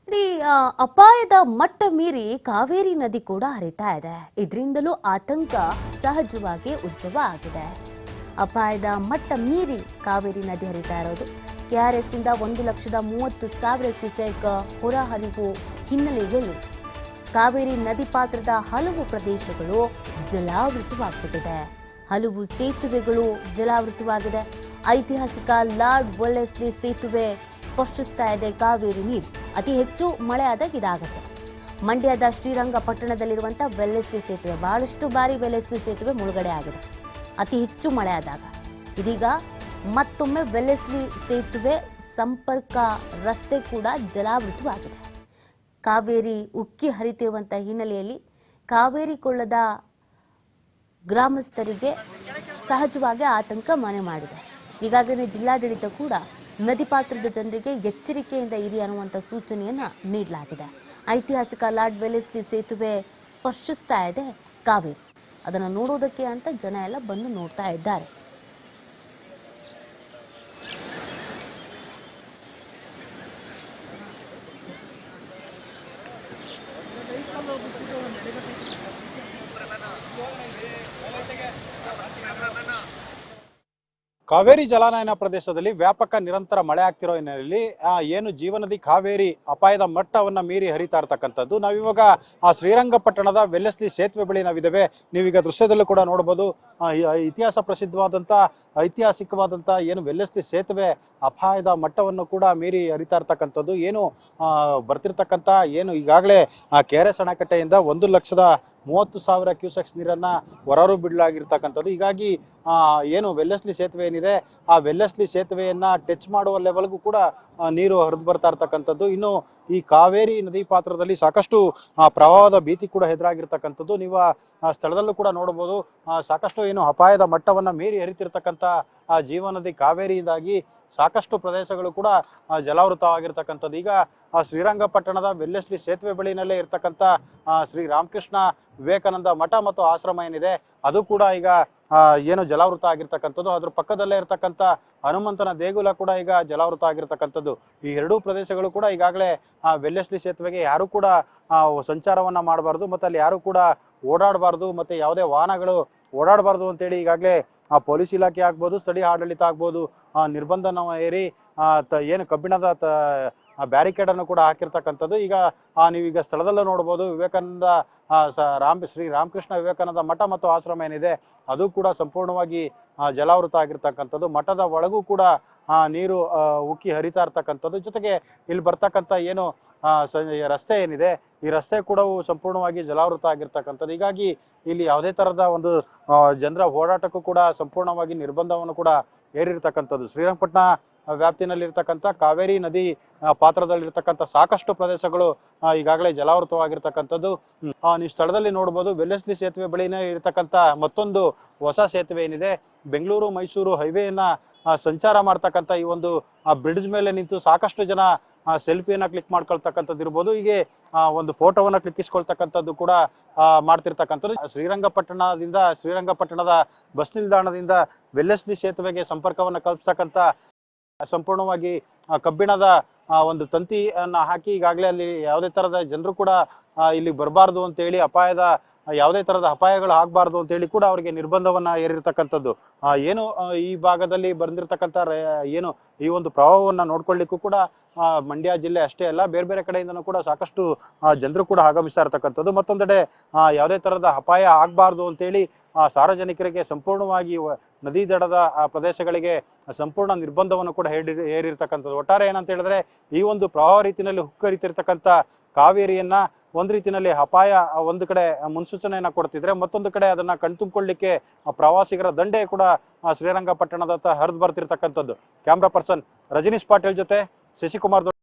ಇಡೀ ಅಪಾಯದ ಮಟ್ಟ ಮೀರಿ ಕಾವೇರಿ ನದಿ ಕೂಡ ಹರಿತಾ ಇದೆ. ಇದರಿಂದಲೂ ಆತಂಕ ಸಹಜವಾಗಿ ಉದ್ಭವ ಆಗಿದೆ. ಅಪಾಯದ ಮಟ್ಟ ಮೀರಿ ಕಾವೇರಿ ನದಿ ಹರಿತಾ ಇರೋದು. ಕೆಆರ್ಎಸ್ನಿಂದ 1,30,30,000 ಕ್ಯೂಸೆಕ್ ಹೊರಹರಿವು ಹಿನ್ನೆಲೆಯಲ್ಲಿ ಕಾವೇರಿ ನದಿ ಪಾತ್ರದ ಹಲವು ಪ್ರದೇಶಗಳು ಜಲಾವೃತವಾಗ್ಬಿಟ್ಟಿದೆ. ಹಲವು ಸೇತುವೆಗಳು ಜಲಾವೃತವಾಗಿದೆ. ಐತಿಹಾಸಿಕ ಲಾರ್ಡ್ ವೆಲ್ಲೆಸ್ಲಿ ಸೇತುವೆ ಸ್ಪರ್ಶಿಸ್ತಾ ಇದೆ ಕಾವೇರಿ ನೀರು. ಅತಿ ಹೆಚ್ಚು ಮಳೆ ಆದಾಗ ಇದಾಗುತ್ತೆ. ಮಂಡ್ಯದ ಶ್ರೀರಂಗಪಟ್ಟಣದಲ್ಲಿರುವಂತಹ ವೆಲ್ಲೆಸ್ಲಿ ಸೇತುವೆ ಬಹಳಷ್ಟು ಬಾರಿ ವೆಲ್ಲೆಸ್ಲಿ ಸೇತುವೆ ಮುಳುಗಡೆ ಆಗಿದೆ ಅತಿ ಹೆಚ್ಚು ಮಳೆ ಆದಾಗ. ಇದೀಗ ಮತ್ತೊಮ್ಮೆ ವೆಲ್ಲೆಸ್ಲಿ ಸೇತುವೆ ಸಂಪರ್ಕ ರಸ್ತೆ ಕೂಡ ಜಲಾವೃತವಾಗಿದೆ. ಕಾವೇರಿ ಉಕ್ಕಿ ಹರಿತಿರುವಂತಹ ಹಿನ್ನೆಲೆಯಲ್ಲಿ ಕಾವೇರಿ ಕೊಳ್ಳದ ಗ್ರಾಮಸ್ಥರಿಗೆ ಸಹಜವಾಗಿ ಆತಂಕ ಮನೆ ಮಾಡಿದೆ. ಈಗಾಗಲೇ ಜಿಲ್ಲಾಡಳಿತ ಕೂಡ ನದಿ ಪಾತ್ರದ ಜನರಿಗೆ ಎಚ್ಚರಿಕೆಯಿಂದ ಇರಿ ಅನ್ನುವಂಥ ಸೂಚನೆಯನ್ನ ನೀಡಲಾಗಿದೆ. ಐತಿಹಾಸಿಕ ಲಾರ್ಡ್ ವೆಲ್ಲೆಸ್ಲಿ ಸೇತುವೆ ಸ್ಪರ್ಶಿಸ್ತಾ ಇದೆ ಕಾವೇರಿ. ಅದನ್ನು ನೋಡೋದಕ್ಕೆ ಅಂತ ಜನ ಎಲ್ಲ ಬಂದು ನೋಡ್ತಾ ಇದ್ದಾರೆ. ಕಾವೇರಿ ಜಲಾನಯನ ಪ್ರದೇಶದಲ್ಲಿ ವ್ಯಾಪಕ ನಿರಂತರ ಮಳೆ ಆಗ್ತಿರೋ ಹಿನ್ನೆಲೆಯಲ್ಲಿ ಏನು ಜೀವನದಿ ಕಾವೇರಿ ಅಪಾಯದ ಮಟ್ಟವನ್ನ ಮೀರಿ ಹರಿತಾ ಇರ್ತಕ್ಕಂಥದ್ದು. ನಾವಿವಾಗ ಆ ಶ್ರೀರಂಗಪಟ್ಟಣದ ವೆಲ್ಲೆಸ್ಲಿ ಸೇತುವೆ ಬಳಿ ನಾವಿದ್ದೇವೆ. ನೀವೀಗ ದೃಶ್ಯದಲ್ಲೂ ಕೂಡ ನೋಡಬಹುದು. ಇತಿಹಾಸ ಪ್ರಸಿದ್ಧವಾದಂಥ ಐತಿಹಾಸಿಕವಾದಂಥ ಏನು ವೆಲ್ಲೆಸ್ಲಿ ಸೇತುವೆ ಅಪಾಯದ ಮಟ್ಟವನ್ನು ಕೂಡ ಮೀರಿ ಹರಿತಾ ಇರ್ತಕ್ಕಂಥದ್ದು. ಏನು ಬರ್ತಿರ್ತಕ್ಕಂಥ ಏನು ಈಗಾಗಲೇ ಕೆಆರ್ಎಸ್ ಅಣೆಕಟ್ಟೆಯಿಂದ 1,30,30,000 ಕ್ಯೂಸೆಕ್ಸ್ ನೀರನ್ನ ಹೊರರು ಬಿಡಲಾಗಿರ್ತಕ್ಕಂಥದ್ದು. ಹೀಗಾಗಿ ಏನು ವೆಲ್ಲೆಸ್ಲಿ ಸೇತುವೆ ಏನಿದೆ ಆ ವೆಲ್ಲೆಸ್ಲಿ ಸೇತುವೆಯನ್ನ ಟಚ್ ಮಾಡುವ ಲೆವೆಲ್ಗೂ ಕೂಡ ನೀರು ಹರಿದು ಬರ್ತಾ ಇರ್ತಕ್ಕಂಥದ್ದು. ಇನ್ನು ಈ ಕಾವೇರಿ ನದಿ ಪಾತ್ರದಲ್ಲಿ ಸಾಕಷ್ಟು ಪ್ರವಾಹದ ಭೀತಿ ಕೂಡ ಎದುರಾಗಿರ್ತಕ್ಕಂಥದ್ದು. ನೀವು ಆ ಸ್ಥಳದಲ್ಲೂ ಕೂಡ ನೋಡಬಹುದು. ಸಾಕಷ್ಟು ಏನು ಅಪಾಯದ ಮಟ್ಟವನ್ನ ಮೀರಿ ಹರಿತಿರ್ತಕ್ಕಂಥ ಆ ಜೀವನದಿ ಕಾವೇರಿಯಿಂದಾಗಿ ಸಾಕಷ್ಟು ಪ್ರದೇಶಗಳು ಕೂಡ ಜಲಾವೃತವಾಗಿರ್ತಕ್ಕಂಥದ್ದು. ಈಗ ಶ್ರೀರಂಗಪಟ್ಟಣದ ವೆಲ್ಲೆಸ್ಲಿ ಸೇತುವೆ ಬಳಿನಲ್ಲೇ ಇರ್ತಕ್ಕಂಥ ಶ್ರೀ ರಾಮಕೃಷ್ಣ ವಿವೇಕಾನಂದ ಮಠ ಮತ್ತು ಆಶ್ರಮ ಏನಿದೆ ಅದು ಕೂಡ ಈಗ ಏನು ಜಲಾವೃತ ಆಗಿರ್ತಕ್ಕಂಥದ್ದು. ಅದ್ರ ಪಕ್ಕದಲ್ಲೇ ಇರ್ತಕ್ಕಂಥ ಹನುಮಂತನ ದೇಗುಲ ಕೂಡ ಈಗ ಜಲಾವೃತ ಆಗಿರ್ತಕ್ಕಂಥದ್ದು. ಈ ಎರಡೂ ಪ್ರದೇಶಗಳು ಕೂಡ ಈಗಾಗಲೇ ವೆಲ್ಲೆಸ್ಲಿ ಸೇತುವೆಗೆ ಯಾರು ಕೂಡ ಸಂಚಾರವನ್ನ ಮಾಡಬಾರ್ದು, ಮತ್ತೆ ಅಲ್ಲಿ ಯಾರು ಕೂಡ ಓಡಾಡಬಾರ್ದು, ಮತ್ತೆ ಯಾವುದೇ ವಾಹನಗಳು ಓಡಾಡಬಾರ್ದು ಅಂತೇಳಿ ಈಗಾಗಲೇ ಪೊಲೀಸ್ ಇಲಾಖೆ ಆಗ್ಬೋದು, ಸ್ಥಳೀಯ ಆಡಳಿತ ಆಗ್ಬೋದು ನಿರ್ಬಂಧನ ಏರಿ ಏನು ಕಬ್ಬಿಣದ ಬ್ಯಾರಿಕೇಡ್ ಅನ್ನು ಕೂಡ ಹಾಕಿರ್ತಕ್ಕಂಥದ್ದು. ಈಗ ನೀವೀಗ ಸ್ಥಳದಲ್ಲೂ ನೋಡ್ಬೋದು. ವಿವೇಕಾನಂದ ಶ್ರೀ ರಾಮಕೃಷ್ಣ ವಿವೇಕಾನಂದ ಮಠ ಮತ್ತು ಆಶ್ರಮ ಏನಿದೆ ಅದು ಕೂಡ ಸಂಪೂರ್ಣವಾಗಿ ಜಲಾವೃತ ಆಗಿರ್ತಕ್ಕಂಥದ್ದು. ಮಠದ ಒಳಗೂ ಕೂಡ ನೀರು ಉಕ್ಕಿ ಹರಿತಾ ಇರ್ತಕ್ಕಂಥದ್ದು. ಜೊತೆಗೆ ಇಲ್ಲಿ ಬರ್ತಕ್ಕಂಥ ಏನು ರಸ್ತೆ ಏನಿದೆ ಈ ರಸ್ತೆ ಕೂಡ ಸಂಪೂರ್ಣವಾಗಿ ಜಲಾವೃತ ಆಗಿರ್ತಕ್ಕಂಥದ್ದು. ಹೀಗಾಗಿ ಇಲ್ಲಿ ಯಾವುದೇ ತರಹದ ಒಂದು ಜನರ ಓಡಾಟಕ್ಕೂ ಕೂಡ ಸಂಪೂರ್ಣವಾಗಿ ನಿರ್ಬಂಧವನ್ನು ಕೂಡ ಏರಿರ್ತಕ್ಕಂಥದ್ದು. ಶ್ರೀರಂಗಪಟ್ಟಣ ವ್ಯಾಪ್ತಿನಲ್ಲಿರ್ತಕ್ಕಂಥ ಕಾವೇರಿ ನದಿ ಪಾತ್ರದಲ್ಲಿರ್ತಕ್ಕಂಥ ಸಾಕಷ್ಟು ಪ್ರದೇಶಗಳು ಈಗಾಗಲೇ ಜಲಾವೃತವಾಗಿರ್ತಕ್ಕಂಥದ್ದು. ನೀವು ಸ್ಥಳದಲ್ಲಿ ನೋಡ್ಬೋದು. ವೆಲ್ಲೆಸ್ಲಿ ಸೇತುವೆ ಬಳಿನೇ ಇರ್ತಕ್ಕಂಥ ಮತ್ತೊಂದು ಹೊಸ ಸೇತುವೆ ಏನಿದೆ, ಬೆಂಗಳೂರು ಮೈಸೂರು ಹೈವೇಯನ್ನ ಸಂಚಾರ ಮಾಡ್ತಕ್ಕಂಥ ಈ ಒಂದು ಬ್ರಿಡ್ಜ್ ಮೇಲೆ ನಿಂತು ಸಾಕಷ್ಟು ಜನ ಸೆಲ್ಫಿಯನ್ನ ಕ್ಲಿಕ್ ಮಾಡ್ಕೊಳ್ತಕ್ಕಂಥದ್ದು ಇರ್ಬೋದು, ಹೀಗೆ ಒಂದು ಫೋಟೋವನ್ನ ಕ್ಲಿಕ್ಕಿಸ್ಕೊಳ್ತಕ್ಕಂಥದ್ದು ಕೂಡ ಮಾಡ್ತಿರ್ತಕ್ಕಂಥದ್ದು. ಶ್ರೀರಂಗಪಟ್ಟಣದ ಬಸ್ ನಿಲ್ದಾಣದಿಂದ ವೆಲ್ಲೆಸ್ಲಿ ಸೇತುವೆಗೆ ಸಂಪರ್ಕವನ್ನ ಕಲ್ಪಿಸ್ತಕ್ಕಂಥ ಸಂಪೂರ್ಣವಾಗಿ ಕಬ್ಬಿಣದ ಒಂದು ತಂತಿಯನ್ನ ಹಾಕಿ ಈಗಾಗಲೇ ಅಲ್ಲಿ ಯಾವುದೇ ತರದ ಜನರು ಕೂಡ ಇಲ್ಲಿ ಬರಬಾರ್ದು ಅಂತ ಹೇಳಿ ಯಾವುದೇ ತರದ ಅಪಾಯಗಳು ಆಗ್ಬಾರ್ದು ಅಂತ ಹೇಳಿ ಕೂಡ ಅವರಿಗೆ ನಿರ್ಬಂಧವನ್ನ ಏರಿರ್ತಕ್ಕಂಥದ್ದು. ಏನು ಈ ಭಾಗದಲ್ಲಿ ಬಂದಿರತಕ್ಕಂಥ ಏನು ಈ ಒಂದು ಪ್ರವಾಹವನ್ನ ನೋಡ್ಕೊಳ್ಳಿಕ್ಕೂ ಕೂಡ ಮಂಡ್ಯ ಜಿಲ್ಲೆ ಅಷ್ಟೇ ಅಲ್ಲ, ಬೇರೆ ಬೇರೆ ಕಡೆಯಿಂದನೂ ಕೂಡ ಸಾಕಷ್ಟು ಜನರು ಕೂಡ ಆಗಮಿಸ್ತಾ ಇರ್ತಕ್ಕಂಥದ್ದು. ಮತ್ತೊಂದೆಡೆ ಯಾವುದೇ ತರದ ಅಪಾಯ ಆಗ್ಬಾರ್ದು ಅಂತೇಳಿ ಸಾರ್ವಜನಿಕರಿಗೆ ಸಂಪೂರ್ಣವಾಗಿ ನದಿ ದಡದ ಪ್ರದೇಶಗಳಿಗೆ ಸಂಪೂರ್ಣ ನಿರ್ಬಂಧವನ್ನು ಕೂಡ ಹೇರಿರ್ತಕ್ಕಂಥದ್ದು. ಒಟ್ಟಾರೆ ಏನಂತ ಹೇಳಿದ್ರೆ ಈ ಒಂದು ಪ್ರವಾಹ ರೀತಿಯಲ್ಲಿ ಹುಕ್ಕರಿತಿರ್ತಕ್ಕಂಥ ಕಾವೇರಿಯನ್ನ ಒಂದ್ ರೀತಿಯಲ್ಲಿ ಅಪಾಯ ಒಂದು ಕಡೆ ಮುನ್ಸೂಚನೆಯನ್ನ ಕೊಡ್ತಿದ್ರೆ, ಮತ್ತೊಂದು ಕಡೆ ಅದನ್ನ ಕಣ್ತುಂಬಿಕೊಳ್ಳಿಕ್ಕೆ ಪ್ರವಾಸಿಗರ ದಂಡೆ ಕೂಡ ಶ್ರೀರಂಗಪಟ್ಟಣದತ್ತ ಹರಿದು ಬರ್ತಿರ್ತಕ್ಕಂಥದ್ದು. ಕ್ಯಾಮ್ರಾ ಪರ್ಸನ್ ರಜನೀಶ್ ಪಾಟೀಲ್ ಜೊತೆ ಶಶಿಕುಮಾರ್.